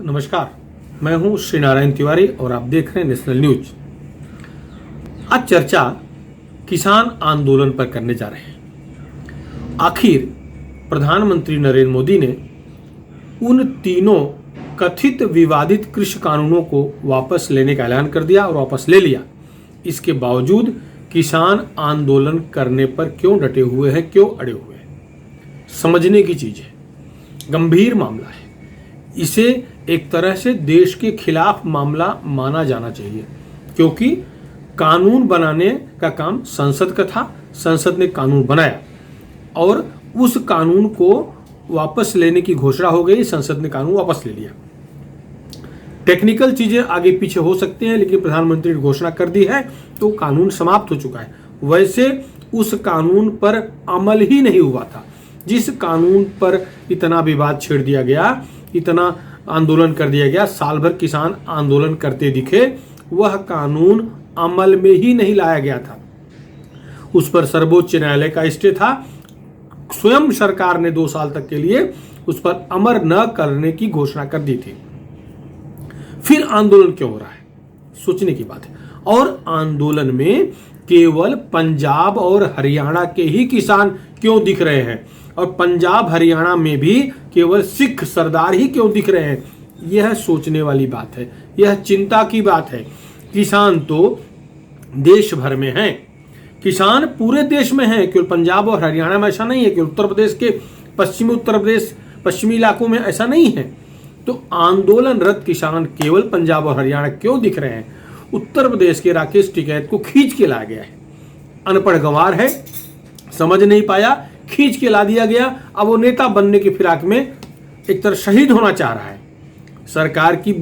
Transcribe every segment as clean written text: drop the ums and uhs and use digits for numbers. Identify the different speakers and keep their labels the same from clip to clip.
Speaker 1: नमस्कार, मैं हूं श्री नारायण तिवारी और आप देख रहे हैं नेशनल न्यूज। आज चर्चा किसान आंदोलन पर करने जा रहे हैं। आखिर प्रधानमंत्री नरेंद्र मोदी ने उन तीनों कथित विवादित कृषि कानूनों को वापस लेने का ऐलान कर दिया और वापस ले लिया। इसके बावजूद किसान आंदोलन करने पर क्यों डटे हुए हैं, क्यों अड़े हुए हैं? समझने की चीज है, गंभीर मामला है। इसे एक तरह से देश के खिलाफ मामला माना जाना चाहिए, क्योंकि कानून बनाने का काम संसद का था। संसद ने कानून बनाया और उस कानून को वापस लेने की घोषणा हो गई। संसद ने कानून वापस ले लिया। टेक्निकल चीजें आगे पीछे हो सकती हैं, लेकिन प्रधानमंत्री ने घोषणा कर दी है तो कानून समाप्त हो चुका है। वैसे उस कानून पर अमल ही नहीं हुआ था। जिस कानून पर इतना विवाद छेड़ दिया गया, इतना आंदोलन कर दिया गया, साल भर किसान आंदोलन करते दिखे, वह कानून अमल में ही नहीं लाया गया था। उस पर सर्वोच्च न्यायालय का स्टे था। स्वयं सरकार ने 2 साल तक के लिए उस पर अमल न करने की घोषणा कर दी थी। फिर आंदोलन क्यों हो रहा है, सोचने की बात है। और आंदोलन में केवल पंजाब और हरियाणा के ही किसान क्यों दिख रहे हैं, और पंजाब हरियाणा में भी केवल सिख सरदार ही क्यों दिख रहे हैं? यह सोचने वाली बात है, यह चिंता की बात है। किसान तो देश भर में हैं, किसान पूरे देश में हैं, केवल पंजाब और हरियाणा में ऐसा नहीं है, केवल उत्तर प्रदेश के उत्तर प्रदेश पश्चिमी इलाकों में ऐसा नहीं है। तो आंदोलनरत किसान केवल पंजाब और हरियाणा क्यों दिख रहे हैं? उत्तर प्रदेश के राकेश टिकैत को खींच के लाया गया है। अनपढ़ गंवार है, समझ नहीं पाया, खींच के ला दिया गया। अब वो नेता बनने की फिराक में एक तरह शहीद होना चाह रहा है। सरकार की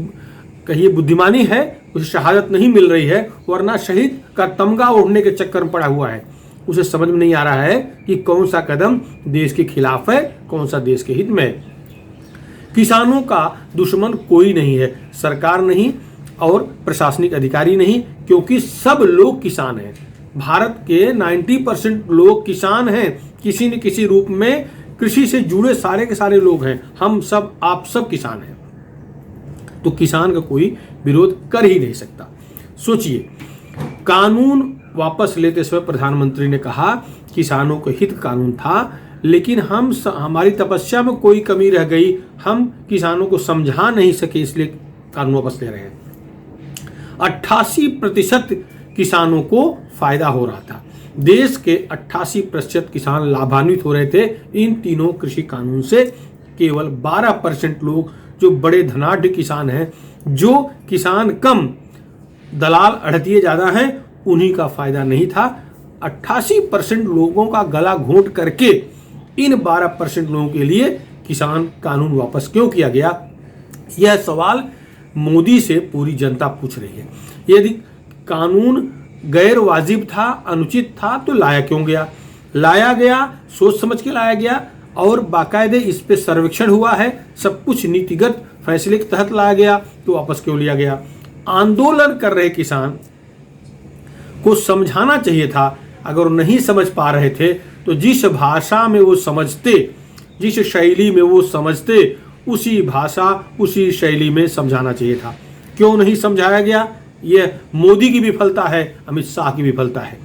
Speaker 1: कहिए बुद्धिमानी है, उसे शहादत नहीं मिल रही है, वरना शहीद का तमगा ओढ़ने के चक्कर में पड़ा हुआ है। उसे समझ में नहीं आ रहा है कि कौन सा कदम देश के खिलाफ है, कौन सा देश के हित में है। किसानों का दुश्मन कोई नहीं है, सरकार नहीं और प्रशासनिक अधिकारी नहीं, क्योंकि सब लोग किसान हैं। भारत के 90% लोग किसान हैं, किसी न किसी रूप में कृषि से जुड़े सारे के सारे लोग हैं। हम सब, आप सब किसान हैं, तो किसान का कोई विरोध कर ही नहीं सकता। सोचिए, कानून वापस लेते समय प्रधानमंत्री ने कहा किसानों के हित कानून था, लेकिन हमारी तपस्या में कोई कमी रह गई, हम किसानों को समझा नहीं सके, इसलिए कानून वापस ले रहे हैं। 88% किसानों को फायदा हो रहा था। देश के 88% किसान लाभान्वित हो रहे थे इन तीनों कृषि कानून से। केवल 12% लोग जो बड़े धनाढ्य किसान हैं, जो किसान कम दलाल अड़तिये ज्यादा हैं, उन्हीं का फायदा नहीं था। 88% लोगों का गला घोंट करके इन 12% लोगों के लिए किसान कानून वापस क्यों किया गया? यह सवाल मोदी से पूरी जनता पूछ रही है। यदि कानून गैर वाजिब था, अनुचित था, तो लाया क्यों गया? लाया गया, सोच समझ के लाया गया और बाकायदे इस पे सर्वेक्षण हुआ है, सब कुछ नीतिगत फैसले के तहत लाया गया, तो वापस क्यों लिया गया? आंदोलन कर रहे किसान को समझाना चाहिए था। अगर वो नहीं समझ पा रहे थे तो जिस भाषा में वो समझते, जिस शैली में वो समझते, उसी भाषा उसी शैली में समझाना चाहिए था। क्यों नहीं समझाया गया? यह मोदी की विफलता है, अमित शाह की विफलता है।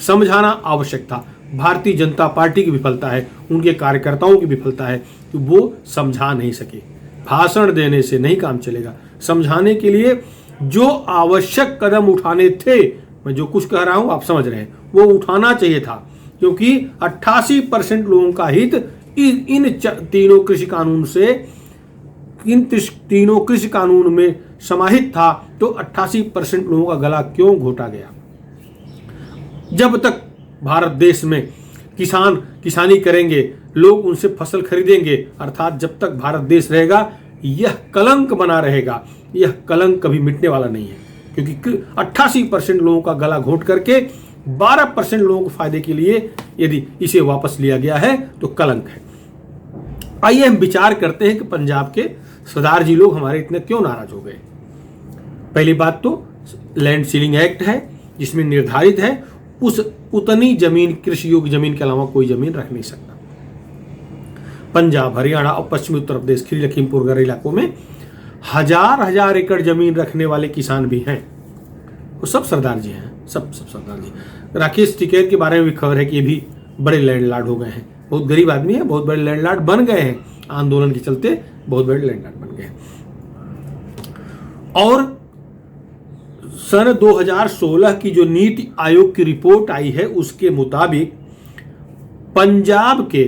Speaker 1: समझाना आवश्यक था। भारतीय जनता पार्टी की विफलता है, उनके कार्यकर्ताओं की विफलता है कि वो समझा नहीं सके। भाषण देने से नहीं काम चलेगा। समझाने के लिए जो आवश्यक कदम उठाने थे, मैं जो कुछ कह रहा हूं आप समझ रहे हैं, वो उठाना चाहिए था, क्योंकि 88% लोगों का हित इन तीनों कृषि कानून से, इन तीनों कृषि कानून में समाहित था। तो 88% लोगों का गला क्यों घोटा गया? जब तक भारत देश में किसान किसानी करेंगे, लोग उनसे फसल खरीदेंगे, अर्थात जब तक भारत देश रहेगा, यह कलंक बना रहेगा। यह कलंक कभी मिटने वाला नहीं है, क्योंकि 88% लोगों का गला घोट करके 12% लोगों के फायदे के लिए यदि इसे वापस लिया गया है तो कलंक है। आइए हम विचार करते हैं कि पंजाब के सरदार जी लोग हमारे इतने क्यों नाराज हो गए। पहली बात तो लैंड सीलिंग एक्ट है, जिसमें निर्धारित है उतनी जमीन, कृषि योग्य जमीन के अलावा कोई जमीन रख नहीं सकता। पंजाब, हरियाणा और पश्चिमी उत्तर प्रदेश, खीरी लखीमपुर वगैरह इलाकों में हजार एकड़ जमीन रखने वाले किसान भी हैं, वो सब सरदार जी हैं, सब सरदार जी। राकेश टिकैत के बारे में भी खबर है कि ये भी बड़े लैंडलॉर्ड हो गए हैं, बहुत गरीब आदमी है, बहुत बड़े लैंडलॉर्ड बन गए हैं, आंदोलन के चलते बहुत बड़े लैंडलॉर्ड बन गए हैं। और सन 2016 की जो नीति आयोग की रिपोर्ट आई है उसके मुताबिक पंजाब के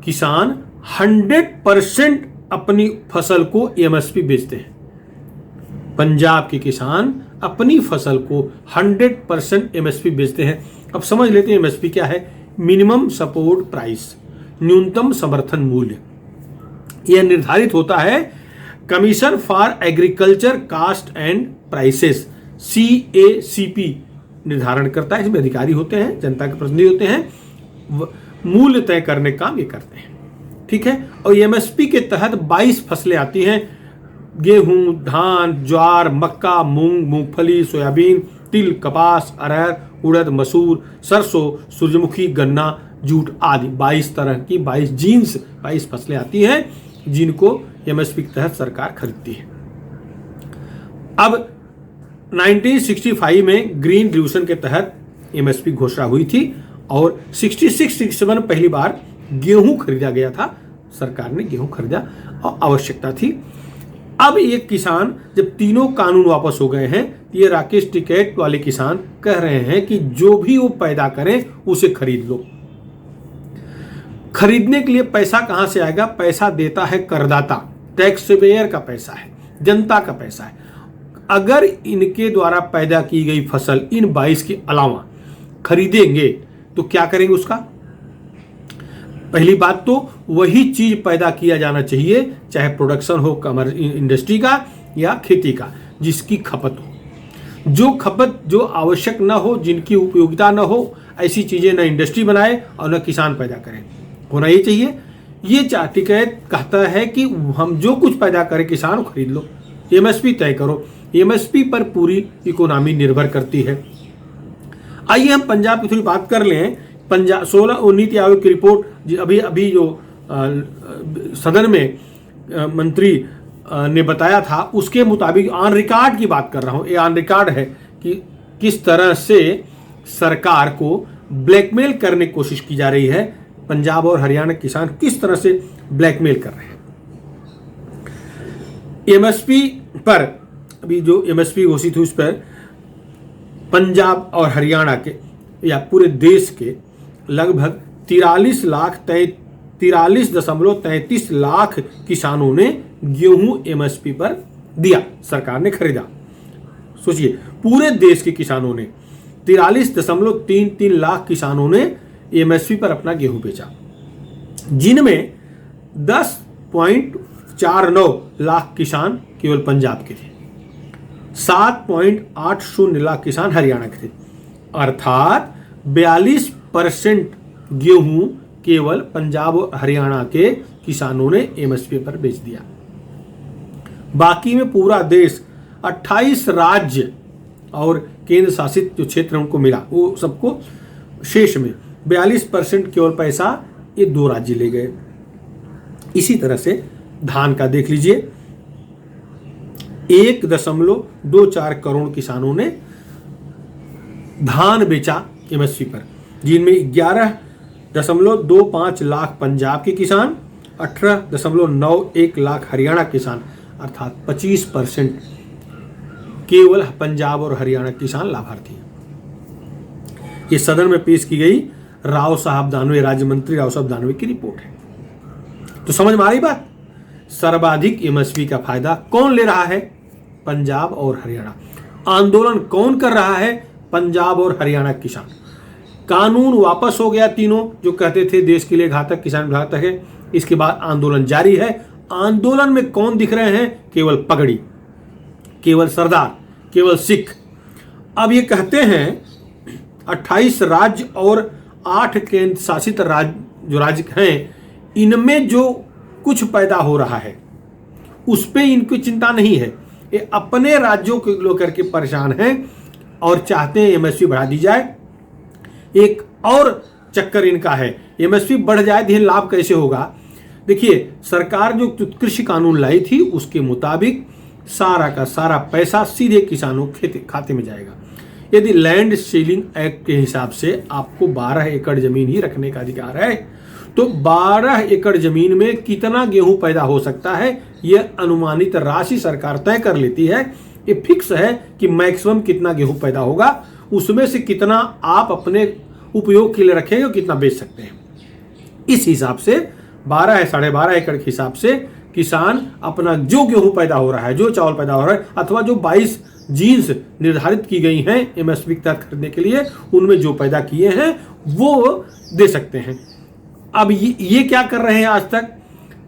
Speaker 1: किसान 100% अपनी फसल को एमएसपी बेचते हैं। पंजाब के किसान अपनी फसल को 100% एमएसपी बेचते हैं। अब समझ लेते हैं एमएसपी क्या है। मिनिमम सपोर्ट प्राइस, न्यूनतम समर्थन मूल्य, यह निर्धारित होता है commission for agriculture cost and prices, CACP निर्धारण करता है। इसमें अधिकारी होते हैं, जनता के प्रतिनिधि होते हैं, मूल्य तय करने का काम ये करते हैं, ठीक है। और एमएसपी के तहत 22 फसलें आती हैं, गेहूं, धान, ज्वार, मक्का, मूंग, मूंगफली, सोयाबीन, तिल, कपास, अरहर, उड़द, मसूर, सरसों, सूरजमुखी, गन्ना, जूट आदि 22 तरह की 22 फसलें आती हैं जिनको एमएसपी के तहत सरकार खरीदती है। अब 1965 में ग्रीन रिवॉल्यूशन के तहत एमएसपी घोषणा हुई थी और 66-67 पहली बार गेहूं खरीदा गया था, सरकार ने गेहूं खरीदा और आवश्यकता थी। अब ये किसान जब तीनों कानून वापस हो गए हैं, ये राकेश टिकैत वाले किसान कह रहे हैं कि जो भी वो पैदा करें उसे खरीद लो। खरीदने के लिए पैसा कहां से आएगा? पैसा देता है करदाता, टैक्स पेयर का पैसा है, जनता का पैसा है। अगर इनके द्वारा पैदा की गई फसल इन 22 के अलावा खरीदेंगे तो क्या करेंगे उसका? पहली बात तो वही चीज पैदा किया जाना चाहिए, चाहे प्रोडक्शन हो इंडस्ट्री का या खेती का, जिसकी खपत हो। जो खपत जो आवश्यक ना हो, जिनकी उपयोगिता ना हो, ऐसी चीजें न इंडस्ट्री बनाए और न किसान पैदा करें, होना ये चाहिए। ये टिकैत कहता है कि हम जो कुछ पैदा करें किसान खरीद लो, एमएसपी तय करो। एमएसपी पर पूरी इकोनॉमी निर्भर करती है। आइए हम पंजाब की थोड़ी बात कर लें। पंजाब 16 नीति आयोग की रिपोर्ट अभी जो सदन में मंत्री ने बताया था उसके मुताबिक ऑन रिकॉर्ड की बात कर रहा हूं। ये ऑन रिकॉर्ड है कि किस तरह से सरकार को ब्लैकमेल करने की कोशिश की जा रही है। पंजाब और हरियाणा किसान किस तरह से ब्लैकमेल कर रहे हैं। एमएसपी पर अभी जो एमएसपी घोषित हुई उस पर पंजाब और हरियाणा के या पूरे देश के लगभग 43.33 लाख किसानों ने गेहूं एमएसपी पर दिया, सरकार ने खरीदा। सोचिए, पूरे देश के किसानों ने 43.33 लाख किसानों ने एमएसपी पर अपना गेहूं बेचा, जिनमें 10.49 लाख किसान केवल पंजाब के थे, 7.80 लाख किसान हरियाणा के थे। अर्थात 42% गेहूं केवल पंजाब और हरियाणा के किसानों ने एमएसपी पर बेच दिया। बाकी में पूरा देश 28 राज्य और केंद्र शासित जो क्षेत्र उनको मिला, वो सबको शेष में 42% केवल पैसा ये 2 राज्य ले गए। इसी तरह से धान का देख लीजिए, 1.24 करोड़ किसानों ने धान बेचा एमएसपी पर, जिनमें 11.25 लाख पंजाब के किसान, 18.91 लाख हरियाणा किसान, अर्थात 25% केवल पंजाब और हरियाणा किसान लाभार्थी हैं। ये सदन में पेश की गई राव साहब दानवे, राज्य मंत्री राव साहब दानवे की रिपोर्ट है। तो समझ में आ रही बात। सर्वाधिक एमएसपी का फायदा कौन ले रहा है? पंजाब और हरियाणा। आंदोलन कौन कर रहा है? पंजाब और हरियाणा किसान। कानून वापस हो गया तीनों, जो कहते थे देश के लिए घातक, किसान घातक है। इसके बाद आंदोलन जारी है। आंदोलन में कौन दिख रहे हैं? केवल पगड़ी, केवल सरदार, केवल सिख। अब ये कहते हैं 28 राज्य और 8 केंद्र शासित राज्य हैं, इनमें जो कुछ पैदा हो रहा है उस पे इनकी चिंता नहीं है। ये अपने राज्यों को लोग करके परेशान हैं और चाहते हैं एमएसपी बढ़ा दी जाए। एक और चक्कर इनका है, एमएसपी बढ़ जाए तो लाभ कैसे होगा? देखिए, सरकार जो कृषि कानून लाई थी उसके मुताबिक सारा का सारा पैसा सीधे किसानों के खाते में जाएगा। यदि लैंड सीलिंग एक्ट के हिसाब से आपको 12 एकड़ जमीन ही रखने का अधिकार है, तो 12 एकड़ जमीन में कितना गेहूं पैदा हो सकता है, यह अनुमानित राशि सरकार तय कर लेती है। ये फिक्स है कि मैक्सिमम कितना गेहूं पैदा होगा, उसमें से कितना आप अपने उपयोग के लिए रखेंगे और कितना बेच सकते हैं। इस हिसाब से 12 है 12.5 एकड़ के हिसाब से किसान अपना जो गेहूं पैदा हो रहा है, जो चावल पैदा हो रहा है, अथवा जो 22 जीन्स निर्धारित की गई हैं एमएसपी के तहत खरीदने के लिए, उनमें जो पैदा किए हैं वो दे सकते हैं। अब ये क्या कर रहे हैं, आज तक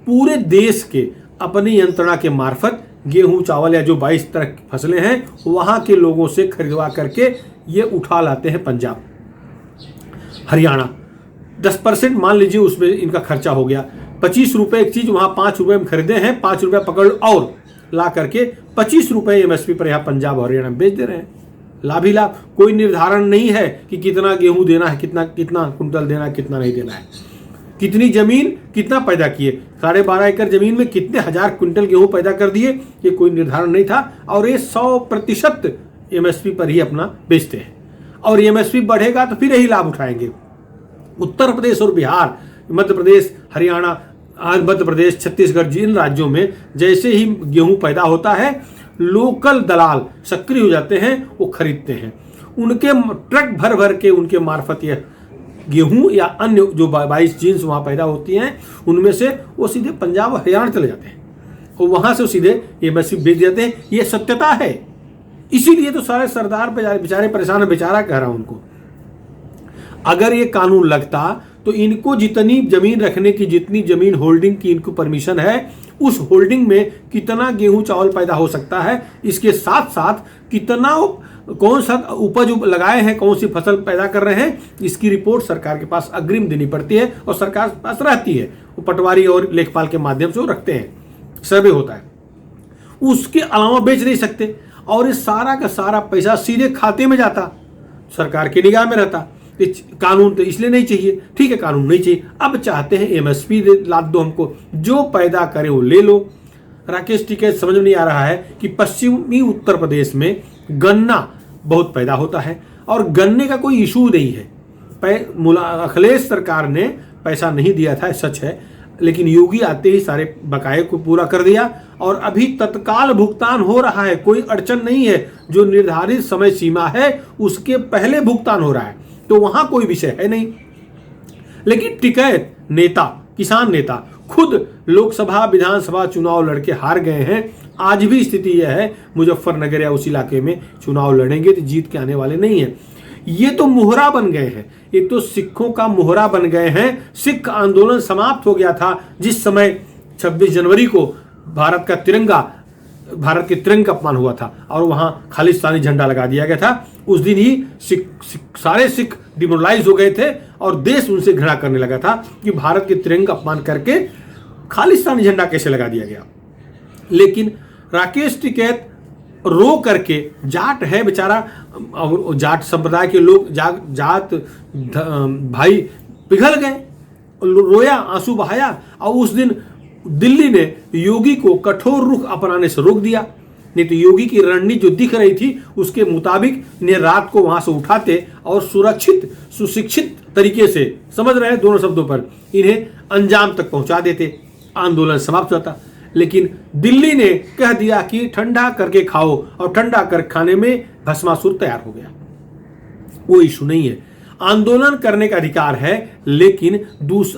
Speaker 1: पूरे देश के अपनी यंत्रणा के मार्फत गेहूं चावल या जो 22 तरह की फसलें हैं वहां के लोगों से खरीदवा करके ये उठा लाते हैं पंजाब हरियाणा। 10% मान लीजिए उसमें इनका खर्चा हो गया। 25 रुपए एक चीज वहां 5 रुपए में खरीदे हैं, 5 रुपए पकड़ और ला करके 25 रुपए एमएसपी पर यहाँ पंजाब हरियाणा में बेच दे रहे हैं। लाभ ही लाभ, कोई निर्धारण नहीं है कि कितना गेहूं देना है, कितना कुंटल देना है, कितना नहीं देना है, कितनी जमीन कितना पैदा किए। 12.5 एकड़ जमीन में कितने हजार क्विंटल गेहूं पैदा कर दिए, ये कोई निर्धारण नहीं था। और ये 100% एमएसपी पर ही अपना बेचते हैं, और एमएसपी बढ़ेगा तो फिर यही लाभ उठाएंगे। उत्तर प्रदेश और बिहार, मध्य प्रदेश, हरियाणा, मध्य प्रदेश, छत्तीसगढ़, जिन राज्यों में जैसे ही गेहूं पैदा होता है लोकल दलाल सक्रिय हो जाते हैं, वो खरीदते हैं। उनके ट्रक भर भर के उनके मार्फत यह गेहूं या अन्य जो 22 जीन्स वहां पैदा होती हैं उनमें से वो सीधे पंजाब हरियाणा चले जाते हैं और वहां से सीधे एमएसपी बेच देते हैं। ये सत्यता है। इसीलिए तो सारे सरदार बेचारे परेशान है, बेचारा कह रहा हूं उनको। अगर ये कानून लगता तो इनको जितनी जमीन रखने की, जितनी जमीन होल्डिंग की इनको परमिशन है, उस होल्डिंग में कितना गेहूं चावल पैदा हो सकता है, इसके साथ साथ कितना कौन सा उपज लगाए हैं, कौन सी फसल पैदा कर रहे हैं, इसकी रिपोर्ट सरकार के पास अग्रिम देनी पड़ती है और सरकार के पास रहती है। वो पटवारी और लेखपाल के माध्यम से वो रखते हैं, सर्वे होता है। उसके अलावा बेच नहीं सकते और ये सारा का सारा पैसा सीधे खाते में जाता, सरकार की निगाह में रहता। कानून तो इसलिए नहीं चाहिए, ठीक है कानून नहीं चाहिए, अब चाहते हैं एमएसपी लाद दो हमको, जो पैदा करे वो ले लो। राकेश टिकैत समझ में नहीं आ रहा है कि पश्चिमी उत्तर प्रदेश में गन्ना बहुत पैदा होता है और गन्ने का कोई इशू नहीं है। अखिलेश सरकार ने पैसा नहीं दिया था, सच है, लेकिन योगी आते ही सारे बकाये को पूरा कर दिया और अभी तत्काल भुगतान हो रहा है, कोई अड़चन नहीं है। जो निर्धारित समय सीमा है उसके पहले भुगतान हो रहा है, तो वहां कोई विषय है नहीं। लेकिन टिकैत नेता, किसान नेता खुद लोकसभा विधानसभा चुनाव लड़के हार गए हैं। आज भी स्थिति यह है, मुजफ्फरनगर या उस इलाके में चुनाव लड़ेंगे तो जीत के आने वाले नहीं है। ये तो मोहरा बन गए हैं, ये तो सिखों का मोहरा बन गए हैं। सिख आंदोलन समाप्त हो गया था जिस समय 26 जनवरी को भारत के तिरंगे का अपमान हुआ था और वहां खालिस्तानी झंडा लगा दिया गया था। उस दिन ही सारे सिख डिमोरलाइज हो गए थे और देश उनसे घृणा करने लगा था कि भारत के तिरंगे का अपमान करके खालिस्तानी झंडा कैसे लगा दिया गया। लेकिन राकेश टिकैत रो करके, जाट है बेचारा और जाट संप्रदाय के लोग, जाट भाई पिघल गए, रोया, आंसू बहाया। और उस दिन दिल्ली ने योगी को कठोर रुख अपनाने से रोक दिया, नहीं तो योगी की रणनीति जो दिख रही थी उसके मुताबिक इन्हें रात को वहां से उठाते और सुरक्षित सुशिक्षित तरीके से, समझ रहे हैं दोनों शब्दों पर, इन्हें अंजाम तक पहुंचा देते, आंदोलन समाप्त होता। लेकिन दिल्ली ने कह दिया कि ठंडा करके खाओ और ठंडा कर खाने में भस्मासुर तैयार हो गया। वो इशू नहीं है, आंदोलन करने का अधिकार है, लेकिन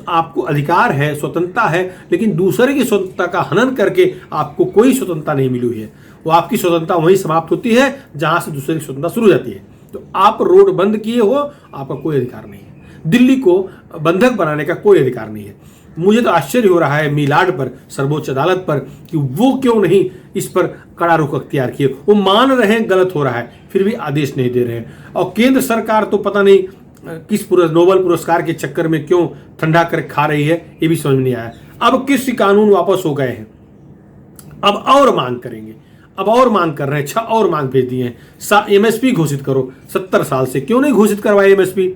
Speaker 1: आपको अधिकार है, स्वतंत्रता है, लेकिन दूसरे की स्वतंत्रता का हनन करके आपको कोई स्वतंत्रता नहीं मिली हुई है। वो आपकी स्वतंत्रता वहीं समाप्त होती है जहां से दूसरे की स्वतंत्रता शुरू हो जाती है। तो आप रोड बंद किए हो, आपका कोई अधिकार नहीं है। दिल्ली को बंधक बनाने का कोई अधिकार नहीं है। मुझे तो आश्चर्य हो रहा है मीलाड पर, सर्वोच्च अदालत पर, कि वो क्यों नहीं इस पर कड़ा रुख अख्तियार किए। वो मान रहे हैं गलत हो रहा है, फिर भी आदेश नहीं दे रहे हैं। और केंद्र सरकार तो पता नहीं किस नोबेल पुरस्कार के चक्कर में क्यों ठंडा कर खा रही है, ये भी समझ में नहीं आया। अब किस कानून वापस हो गए हैं, अब और मांग करेंगे, अब और मांग कर रहे हैं, 6 और मांग भेज दिए हैं। एमएसपी घोषित करो, 70 साल से क्यों नहीं घोषित करवाए एमएसपी?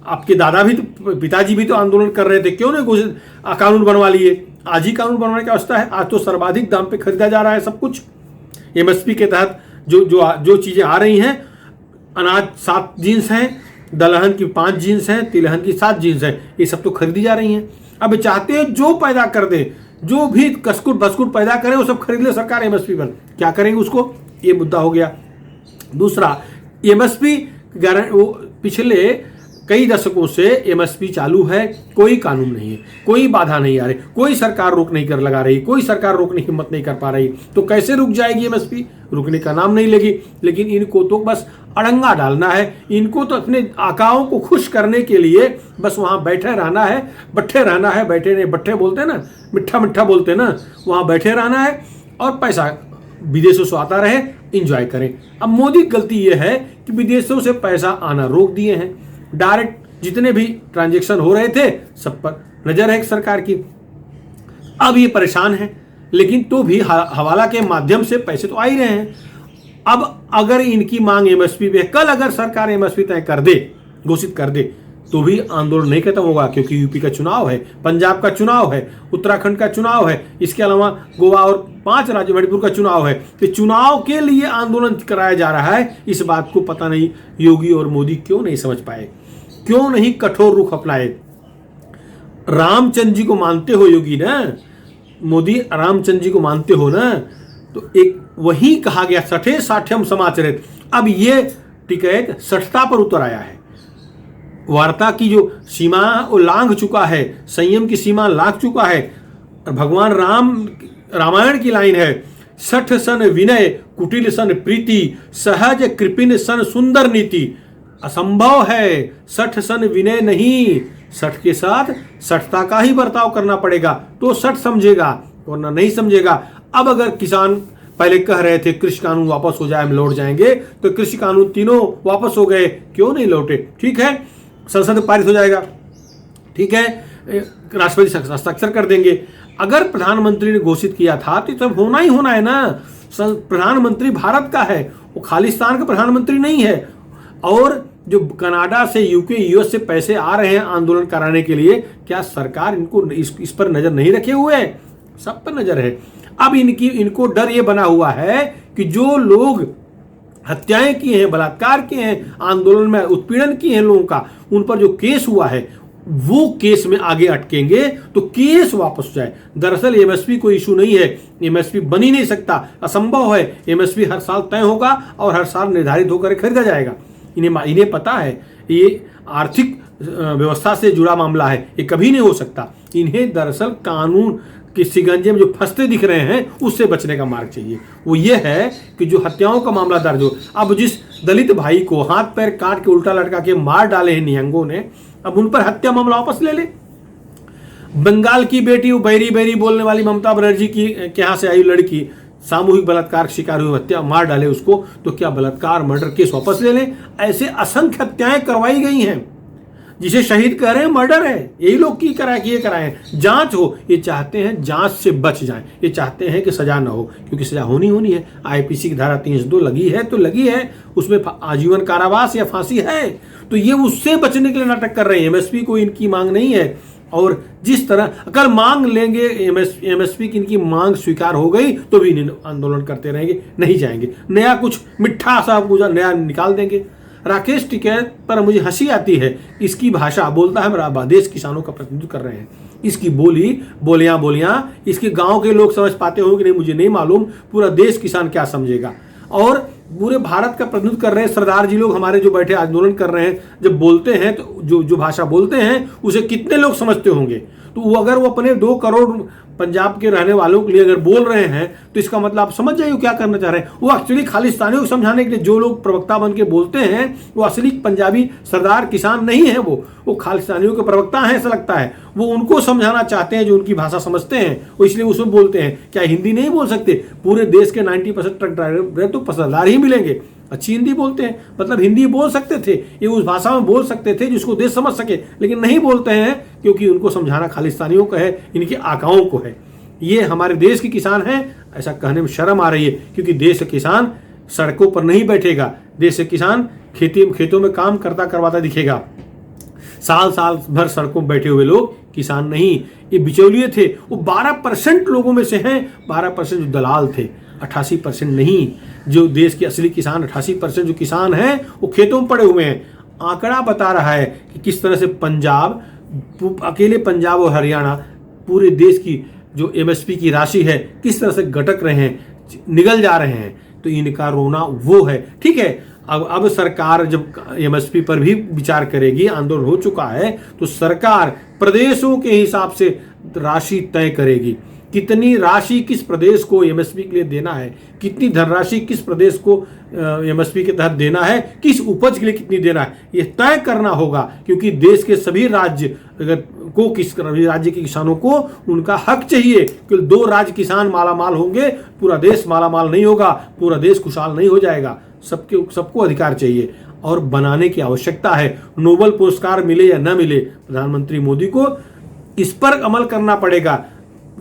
Speaker 1: आपके दादा भी तो, पिताजी भी तो आंदोलन कर रहे थे, क्यों नहीं घोषित कानून बनवा लिए? आज ही कानून बनवाने की अवस्था है। आज तो सर्वाधिक दाम पे खरीदा जा रहा है सब कुछ। एमएसपी के तहत जो चीजें आ रही हैं, अनाज 7 जीन्स हैं, दलहन की 5 जीन्स हैं, तिलहन की 7 जीन्स हैं, ये सब तो खरीदी जा रही हैं। अब चाहते हैं जो पैदा कर दे, जो भी कसकुट भसकुट पैदा करे वो सब खरीद ले सरकार एमएसपी पर। क्या करेंगे उसको, ये मुद्दा हो गया। दूसरा, एमएसपी पिछले कई दशकों से एमएसपी चालू है, कोई कानून नहीं है, कोई बाधा नहीं आ रही, कोई सरकार रोक नहीं कर लगा रही, कोई सरकार रोकने की हिम्मत नहीं कर पा रही। तो कैसे रुक जाएगी एमएसपी, रुकने का नाम नहीं लेगी। लेकिन इनको तो बस अड़ंगा डालना है, इनको तो अपने आकाओं को खुश करने के लिए बस वहां बैठे रहना है, बैठे रहना है, बैठे नहीं, बैठे बोलते हैं ना, मिठा मिठा बोलते हैं ना, वहां बैठे रहना है और पैसा विदेशों से आता रहे, इंजॉय करें। अब मोदी की गलती यह है कि विदेशों से पैसा आना रोक दिए हैं। डायरेक्ट जितने भी ट्रांजैक्शन हो रहे थे सब पर नजर है सरकार की। अब ये परेशान है, लेकिन तो भी हवाला के माध्यम से पैसे तो आ ही रहे हैं। अब अगर इनकी मांग एमएसपी पे, कल अगर सरकार एमएसपी तय कर दे, घोषित कर दे, तो भी आंदोलन नहीं खत्म होगा, क्योंकि यूपी का चुनाव है, पंजाब का चुनाव है, उत्तराखंड का चुनाव है, इसके अलावा गोवा और 5 राज्य मणिपुर का चुनाव है। तो चुनाव के लिए आंदोलन कराया जा रहा है। इस बात को पता नहीं योगी और मोदी क्यों नहीं समझ पाए, क्यों नहीं कठोर रुख अपनाए। रामचंद्र जी को मानते हो योगी ना, मोदी रामचंद्र जी को मानते हो ना, तो एक वही कहा गया 60 साठ्यम समाचरित। अब ये टिकैत 60ता पर उतर आया है। वार्ता की जो सीमा वो लांघ चुका है, संयम की सीमा लांघ चुका है। भगवान रामायण की लाइन है, 60 सन विनय कुटिल सन प्रीति, सहज कृपिन सन सुंदर नीति। असंभव है, 60 सन विनय नहीं, 60 के साथ 60ता का ही बर्ताव करना पड़ेगा, तो 60 समझेगा वरना नहीं समझेगा। अब अगर किसान पहले कह रहे थे कृषि कानून वापस हो जाए, हम लौट जाएंगे, तो कृषि कानून तीनों वापस हो गए, क्यों नहीं लौटे? ठीक है, संसद में पारित हो जाएगा, ठीक है, राष्ट्रपति हस्ताक्षर कर देंगे। अगर प्रधानमंत्री ने घोषित किया था तो सब होना ही होना है ना। प्रधानमंत्री भारत का है, वो खालिस्तान का प्रधानमंत्री नहीं है। और जो कनाडा से, यूके, यूएस से पैसे आ रहे हैं आंदोलन कराने के लिए, क्या सरकार इनको इस पर नजर नहीं रखे हुए है? सब पर नजर है। अब इनको डर ये बना हुआ है कि जो लोग हत्याएं किए हैं, बलात्कार किए हैं, आंदोलन में उत्पीड़न किए हैं लोगों का, उन पर जो केस हुआ है वो केस में आगे अटकेंगे तो केस वापस जाए। दरअसल एमएसपी कोई इशू नहीं है, एमएसपी बन ही नहीं सकता, असंभव है। एमएसपी हर साल तय होगा और हर साल निर्धारित होकर खरीदा जाएगा। इन्हें पता है ये आर्थिक व्यवस्था से जुड़ा मामला है, ये कभी नहीं हो सकता। इन्हें दरअसल कानून कि शिकंजे में जो फंसते दिख रहे हैं उससे बचने का मार्ग चाहिए। वो ये है कि जो हत्याओं का मामला दर्ज हो, अब जिस दलित भाई को हाथ पैर काट के उल्टा लटका के मार डाले हैं निहंगों ने, अब उन पर हत्या मामला वापस ले ले। बंगाल की बेटी, वो बैरी बैरी बोलने वाली ममता बनर्जी की के यहाँ से आई लड़की, सामूहिक बलात्कार शिकार हुई, हत्या, मार डाले उसको, तो क्या बलात्कार मर्डर केस वापस ले लें? ऐसे असंख्य हत्याएं करवाई गई हैं। जिसे शहीद कह रहे हैं मर्डर है, यही लोग की कराए कि ये कराए, जांच हो। ये चाहते हैं जांच से बच जाएं, ये चाहते हैं कि सजा ना हो, क्योंकि सजा होनी है। आईपीसी की धारा 302 लगी है तो लगी है, उसमें आजीवन कारावास या फांसी है, तो ये उससे बचने के लिए नाटक कर रहे हैं। एमएसपी को इनकी मांग नहीं है। और जिस तरह अगर मांग लेंगे एमएसपी की, इनकी मांग स्वीकार हो गई तो भी आंदोलन करते रहेंगे, नहीं जाएंगे। नया कुछ मिठा सा पूजा नया निकाल देंगे। राकेश टिकैत पर मुझे हंसी आती है। इसकी भाषा बोलता है, मेरा देश किसानों का प्रतिनिधित्व कर रहे हैं, इसकी बोलियां इसके गांव के लोग समझ पाते हो कि नहीं मुझे नहीं मालूम, पूरा देश किसान क्या समझेगा। और पूरे भारत का प्रतिनिधित्व कर रहे हैं सरदार जी लोग हमारे जो बैठे आंदोलन कर रहे हैं, जब बोलते हैं तो जो भाषा बोलते हैं उसे कितने लोग समझते होंगे। तो वो अगर वो अपने 2 करोड़ पंजाब के रहने वालों के लिए अगर बोल रहे हैं तो इसका मतलब आप समझ जाइए क्या करना चाह रहे हैं। वो एक्चुअली खालिस्तानियों को समझाने के लिए जो लोग प्रवक्ता बन के बोलते हैं वो असली पंजाबी सरदार किसान नहीं है, वो खालिस्तानियों के प्रवक्ता हैं ऐसा लगता है। वो उनको समझाना चाहते हैं जो उनकी भाषा समझते हैं, वो इसलिए उसमें बोलते हैं। क्या हिंदी नहीं बोल सकते? पूरे देश के 90% ट्रक ड्राइवर तो सरदार ही मिलेंगे, अच्छी हिंदी बोलते हैं, मतलब हिंदी बोल सकते थे, ये उस भाषा में बोल सकते थे जिसको देश समझ सके, लेकिन नहीं बोलते हैं क्योंकि उनको समझाना खालिस्तानियों को है, इनके आकाओं को है। ये हमारे देश के किसान हैं, ऐसा कहने में शर्म आ रही है, क्योंकि देश के किसान सड़कों पर नहीं बैठेगा। देश के किसान खेतों में काम करवाता दिखेगा। साल भर सड़कों पर बैठे हुए लोग किसान नहीं, ये बिचौलिए थे। वो 12% लोगों में से हैं, 12% जो दलाल थे। 88% नहीं, जो देश के असली किसान 88% जो किसान हैं वो खेतों में पड़े हुए हैं। आंकड़ा बता रहा है कि किस तरह से पंजाब, अकेले पंजाब और हरियाणा पूरे देश की जो एमएसपी की राशि है किस तरह से गटक रहे हैं, निगल जा रहे हैं। तो इनका रोना वो है। ठीक है, अब सरकार जब एमएसपी पर भी विचार करेगी, आंदोलन हो चुका है, तो सरकार प्रदेशों के हिसाब से राशि तय करेगी। कितनी राशि किस प्रदेश को एमएसपी के लिए देना है, कितनी धनराशि किस प्रदेश को एमएसपी के तहत देना है, किस उपज के लिए कितनी देना है, ये तय करना होगा। क्योंकि देश के सभी राज्य को, किस राज्य के किसानों को उनका हक चाहिए कि 2 राज्य किसान मालामाल होंगे, पूरा देश मालामाल नहीं होगा, पूरा देश खुशहाल नहीं हो जाएगा। सबको अधिकार चाहिए और बनाने की आवश्यकता है। नोबेल पुरस्कार मिले या न मिले, प्रधानमंत्री मोदी को इस पर अमल करना पड़ेगा।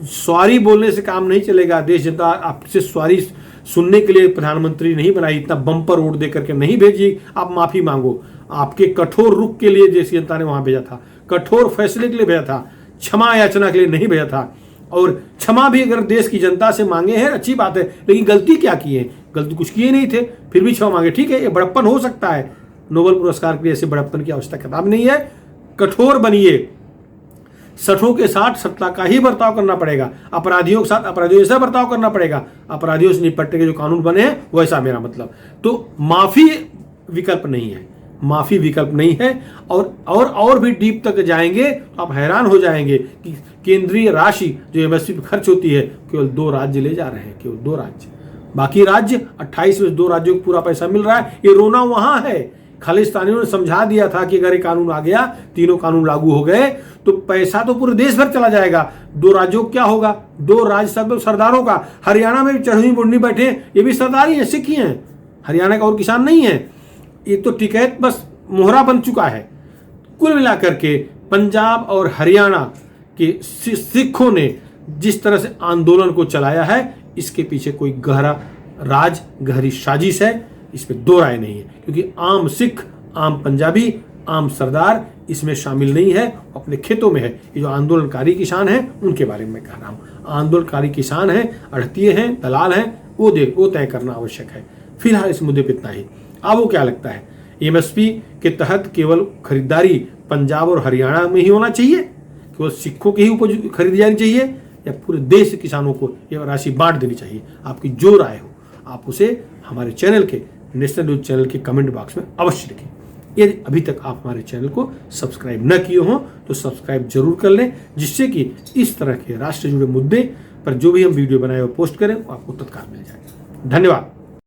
Speaker 1: सॉरी बोलने से काम नहीं चलेगा। देश जनता आपसे सॉरी सुनने के लिए प्रधानमंत्री नहीं बनाई, इतना बम्पर वोट दे करके नहीं भेजी। आप माफी मांगो। आपके कठोर रुख के लिए देश जनता ने वहां भेजा था, कठोर फैसले के लिए भेजा था, क्षमा याचना के लिए नहीं भेजा था। और क्षमा भी अगर देश की जनता से मांगे हैं अच्छी बात है, लेकिन गलती क्या की है? गलती कुछ किए नहीं थे, फिर भी क्षमा मांगे, ठीक है, ये बड़प्पन हो सकता है। नोबेल पुरस्कार के लिए ऐसे बड़प्पन की आवश्यकता नहीं है। कठोर बनिए, सठों के साथ सत्ता का ही बर्ताव करना पड़ेगा, अपराधियों के साथ अपराधियों जैसा बर्ताव करना पड़ेगा, अपराधियों से निपटने के जो कानून बने हैं वैसा मेरा मतलब। तो माफी विकल्प नहीं है, माफी विकल्प नहीं है। और भी डीप तक जाएंगे तो आप हैरान हो जाएंगे कि केंद्रीय राशि जो एमएसपी पर खर्च होती है केवल 2 राज्य ले जा रहे हैं, केवल 2 राज्य। बाकी राज्य 28 में 2 राज्यों को पूरा पैसा मिल रहा है। ये रोना वहां है। खालिस्तानियों ने समझा दिया था कि अगर ये कानून आ गया, तीनों कानून लागू हो गए तो पैसा तो पूरे देश भर चला जाएगा। 2 राज्यों को क्या होगा? 2 राज्य सब सरदारों का। हरियाणा में भी चढ़नी बुढ़नी बैठे, ये भी सरदार ही है, सिख ही हैं। हरियाणा का और किसान नहीं है। ये तो टिकैत बस मोहरा बन चुका है। कुल मिलाकर के पंजाब और हरियाणा के सिखों ने जिस तरह से आंदोलन को चलाया है, इसके पीछे कोई गहरी साजिश है, इसमें 2 राय नहीं है। क्योंकि आम सिख, आम पंजाबी, आम सरदार इसमें शामिल नहीं है, अपने खेतों में है। ये जो आंदोलनकारी किसान हैं उनके बारे में मैं कह रहा हूँ। आंदोलनकारी किसान हैं, अड़तिये हैं, दलाल हैं, वो तय करना आवश्यक है। फिलहाल इस मुद्दे पर इतना ही। आपको क्या लगता है, एमएसपी के तहत केवल खरीदारी पंजाब और हरियाणा में ही होना चाहिए, केवल सिखों की ही उपज खरीदी जानी चाहिए, या पूरे देश के किसानों को यह राशि बांट देनी चाहिए? आपकी जो राय हो आप उसे हमारे चैनल के, नेशनल न्यूज चैनल के कमेंट बॉक्स में अवश्य लिखें। यदि अभी तक आप हमारे चैनल को सब्सक्राइब न किए हों तो सब्सक्राइब जरूर कर लें, जिससे कि इस तरह के राष्ट्र जुड़े मुद्दे पर जो भी हम वीडियो बनाए और पोस्ट करें वो आपको तत्काल मिल जाए। धन्यवाद।